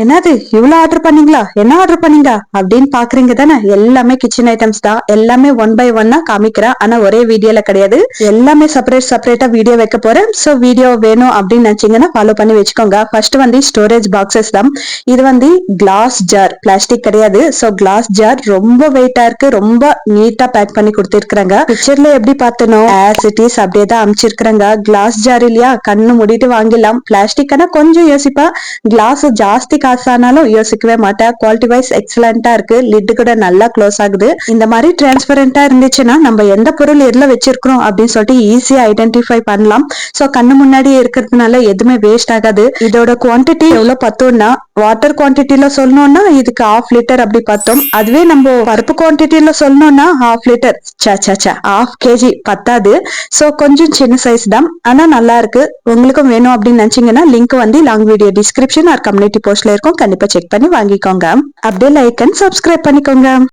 என்னது இவ்வளவு ஆர்டர் பண்ணீங்களா? என்ன ஆர்டர் பண்ணீங்க அப்படின்னு பாக்குறீங்க தானே? எல்லாமே கிச்சன் ஐட்டம்ஸ் தான். எல்லாமே ஒன் பை ஒன்னா காமிக்கிறேன். ஆனா ஒரே வீடியோல கிடையாது. எல்லாமே செப்பரேட்டா வீடியோ வைக்க போறேன். சோ வீடியோ வேணும் அப்படின்னு நினைச்சீங்கன்னா ஃபாலோ பண்ணி வச்சுக்கோங்க. ஃபர்ஸ்ட் வந்து ஸ்டோரேஜ் பாக்ஸஸ் தான். இது வந்து கிளாஸ் ஜார், பிளாஸ்டிக் கிடையாது. சோ கிளாஸ் ஜார் ரொம்ப வெயிட்டா இருக்கு. ரொம்ப நீட்டா பேக் பண்ணி கொடுத்திருக்காங்க. பிக்சர்ல எப்படி பார்த்தனோ ஆஸ் இட் இஸ் அப்படியே தான் அமைச்சிருக்காங்க. கிளாஸ் ஜார் இல்லையா, கண்ணு மூடிட்டு வாங்கிடலாம். பிளாஸ்டிக் கொஞ்சம் யோசிப்பா. கிளாஸ் ஜாஸ்தி காசு ஆனாலும் யோசிக்கவே மாட்டேன். குவாலிட்டி வைஸ் எக்ஸலண்டா இருக்கு. லிட் கூட நல்லா க்ளோஸ் ஆகுது. இந்த மாதிரி டிரான்ஸ்பரண்டா இருந்துச்சுன்னா நம்ம எந்த பொருள் எதுல வச்சிருக்கிறோம் அப்படின்னு சொல்லிட்டு ஈஸியா ஐடென்டிஃபை பண்ணலாம். சோ கண்ணு முன்னாடி இருக்கிறதுனால எதுவுமே வேஸ்ட் ஆகாது. இதோட குவான்டிட்டி எவ்வளவு பார்த்தோம்னா, வாட்டர் குவான்டிட்டில சொல்லணும்னா இதுக்கு 1/2 லிட்டர் அப்படி பார்த்தோம். அதுவே நம்ம பருப்பு குவான்டிட்டில சொல்லணும்னா 1/2 லிட்டர், 1/2 kg பத்தாது. சோ கொஞ்சம் சின்ன சைஸ் தான், ஆனா நல்லா இருக்கு. உங்களுக்கும் வேணும் அப்படின்னு நினைச்சீங்கன்னா லிங்க் வந்து long video description R community போஸ்ட்ல இருக்கும். கண்டிப்பா செக் பண்ணி வாங்கிக்கோங்க. அப்படியே லைக் அண்ட் சப்ஸ்கிரைப் பண்ணிக்கோங்க.